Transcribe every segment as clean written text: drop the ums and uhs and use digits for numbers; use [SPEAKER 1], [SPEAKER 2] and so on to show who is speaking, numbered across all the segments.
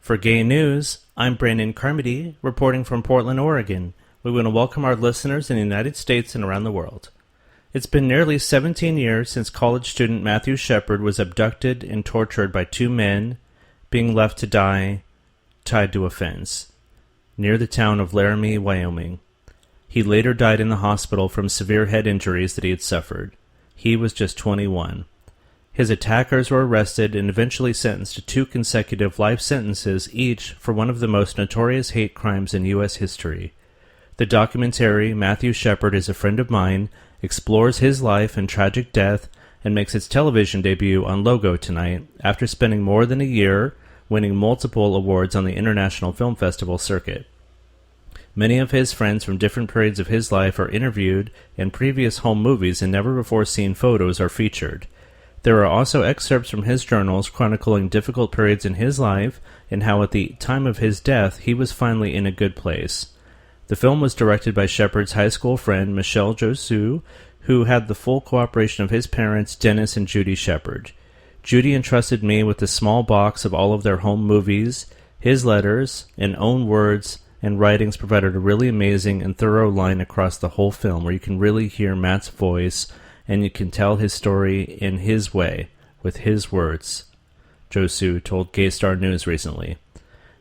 [SPEAKER 1] For Gay News, I'm Brandon CARMODY, reporting from Portland, Oregon. We want to welcome our listeners in the United States and around the world. It's been nearly 17 years since college student Matthew Shepard was abducted and tortured by two men, being left to die tied to a fence, near the town of Laramie, Wyoming. He later died in the hospital from severe head injuries that he had suffered. He was just 21. His attackers were arrested and eventually sentenced to 2 consecutive life sentences each for one of the most notorious hate crimes in U.S. history. The documentary, Matthew Shepard is a Friend of Mine, explores his life and tragic death and makes its television debut on Logo tonight after spending more than a year winning multiple awards on the International Film Festival circuit. Many of his friends from different periods of his life are interviewed, and previous home movies and never-before-seen photos are featured. There are also excerpts from his journals chronicling difficult periods in his life and how at the time of his death he was finally in a good place. The film was directed by Shepard's high school friend Michelle Josue, who had the full cooperation of his parents Dennis and Judy Shepard. Judy entrusted me with a small box of all of their home movies. His letters and own words and writings provided a really amazing and thorough line across the whole film where you can really hear Matt's voice and you can tell his story in his way, with his words, Josue told Gaystar News recently.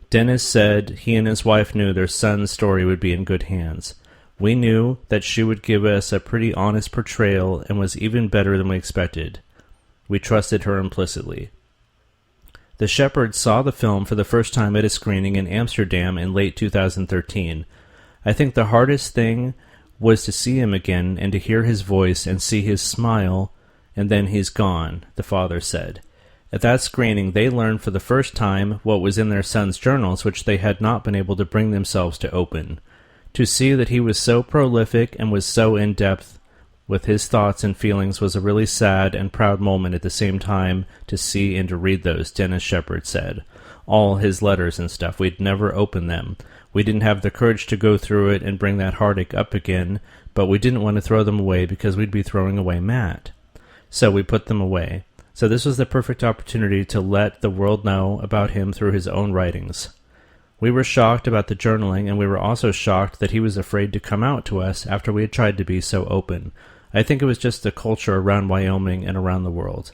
[SPEAKER 1] Dennis said he and his wife knew their son's story would be in good hands. We knew that she would give us a pretty honest portrayal and was even better than we expected. We trusted her implicitly. The Shepards saw the film for the first time at a screening in Amsterdam in late 2013. I think the hardest thing was to see him again and to hear his voice and see his smile, and then he's gone, the father said. At that screening, they learned for the first time what was in their son's journals, which they had not been able to bring themselves to open. To see that he was so prolific and was so in-depth with his thoughts and feelings was a really sad and proud moment at the same time to see and to read those, Dennis Shepard said. All his letters and stuff, we'd never opened them. We didn't have the courage to go through it and bring that heartache up again, but we didn't want to throw them away because we'd be throwing away Matt. So we put them away. So this was the perfect opportunity to let the world know about him through his own writings. We were shocked about the journaling, and we were also shocked that he was afraid to come out to us after we had tried to be so open. I think it was just the culture around Wyoming and around the world.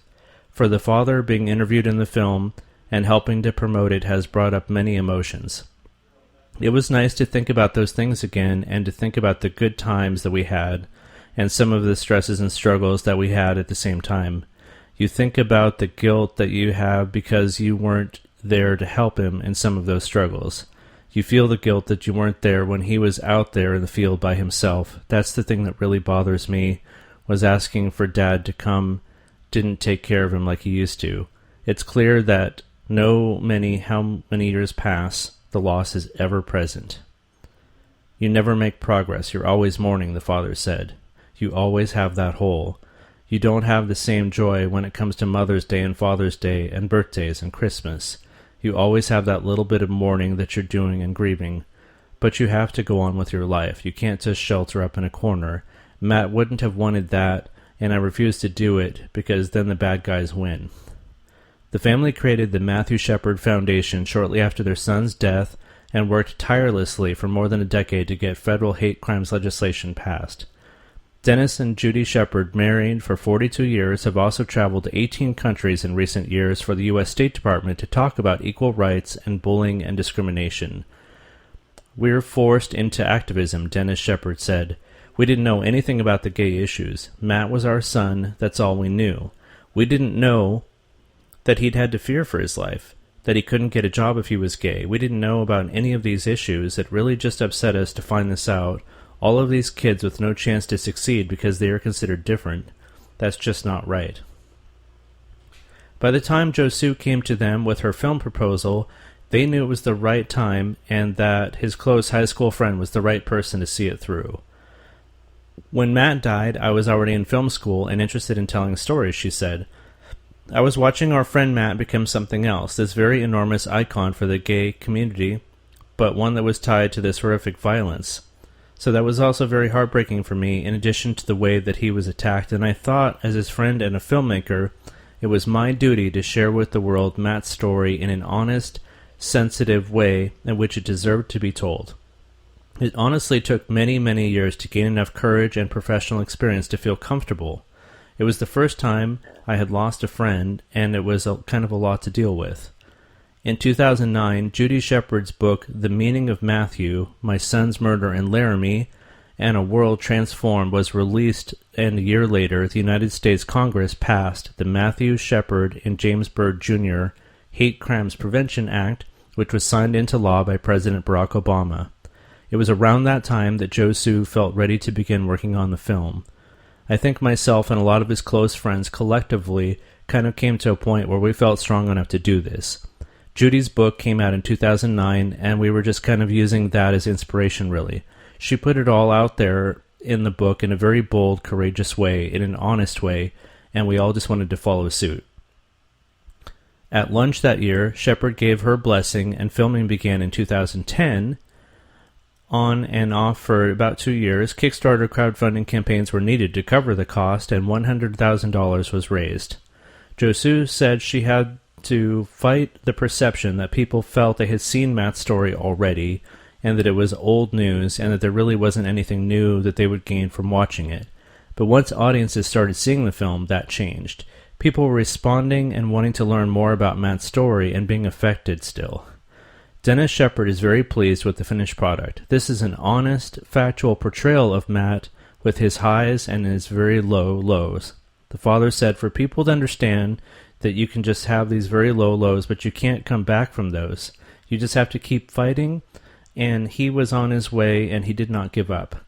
[SPEAKER 1] For the father, being interviewed in the film and helping to promote it has brought up many emotions. It was nice to think about those things again and to think about the good times that we had and some of the stresses and struggles that we had at the same time. You think about the guilt that you have because you weren't there to help him in some of those struggles. You feel the guilt that you weren't there when he was out there in the field by himself. That's the thing that really bothers me, was asking for Dad to come, didn't take care of him like he used to. It's clear that how many years pass, the loss is ever present. You never make progress. You're always mourning, the father said. You always have that hole. You don't have the same joy when it comes to Mother's Day and Father's Day and birthdays and Christmas. You always have that little bit of mourning that you're doing and grieving. But you have to go on with your life. You can't just shelter up in a corner. Matt wouldn't have wanted that, and I refused to do it because then the bad guys win. The family created the Matthew Shepard Foundation shortly after their son's death and worked tirelessly for more than a decade to get federal hate crimes legislation passed. Dennis and Judy Shepard, married for 42 years, have also traveled to 18 countries in recent years for the U.S. State Department to talk about equal rights and bullying and discrimination. "We're forced into activism," Dennis Shepard said. "We didn't know anything about the gay issues. Matt was our son, that's all we knew. We didn't know that he'd had to fear for his life, that he couldn't get a job if he was gay. We didn't know about any of these issues. It really just upset us to find this out. All of these kids with no chance to succeed because they are considered different. That's just not right." By the time Josue came to them with her film proposal, they knew it was the right time and that his close high school friend was the right person to see it through. "When Matt died, I was already in film school and interested in telling stories," she said. "I was watching our friend Matt become something else, this very enormous icon for the gay community, but one that was tied to this horrific violence. So that was also very heartbreaking for me, in addition to the way that he was attacked, and I thought, as his friend and a filmmaker, it was my duty to share with the world Matt's story in an honest, sensitive way in which it deserved to be told. It honestly took many, many years to gain enough courage and professional experience to feel comfortable. It was the first time I had lost a friend, and it was kind of a lot to deal with. In 2009, Judy Shepard's book, The Meaning of Matthew, My Son's Murder in Laramie, and A World Transformed was released, and a year later, the United States Congress passed the Matthew Shepard and James Byrd Jr. Hate Crimes Prevention Act, which was signed into law by President Barack Obama. It was around that time that Josu felt ready to begin working on the film. I think myself and a lot of his close friends collectively kind of came to a point where we felt strong enough to do this. Judy's book came out in 2009, and we were just kind of using that as inspiration, really. She put it all out there in the book in a very bold, courageous way, in an honest way, and we all just wanted to follow suit. At lunch that year, Shepard gave her blessing, and filming began in 2010. On and off for about 2 years, Kickstarter crowdfunding campaigns were needed to cover the cost, and $100,000 was raised. Josu said she had to fight the perception that people felt they had seen Matt's story already, and that it was old news, and that there really wasn't anything new that they would gain from watching it. But once audiences started seeing the film, that changed. People were responding and wanting to learn more about Matt's story and being affected still. Dennis Shepard is very pleased with the finished product. This is an honest, factual portrayal of Matt with his highs and his very low lows. The father said for people to understand that you can just have these very low lows, but you can't come back from those. You just have to keep fighting, and he was on his way, and he did not give up.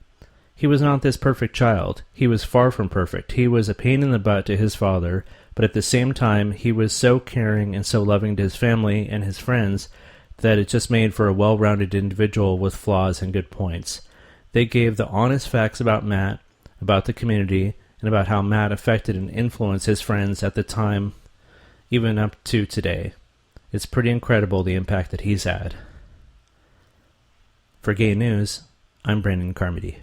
[SPEAKER 1] He was not this perfect child. He was far from perfect. He was a pain in the butt to his father, but at the same time, he was so caring and so loving to his family and his friends that it just made for a well-rounded individual with flaws and good points. They gave the honest facts about Matt, about the community, and about how Matt affected and influenced his friends at the time, even up to today. It's pretty incredible the impact that he's had. For Gay News, I'm Brandon Carmody.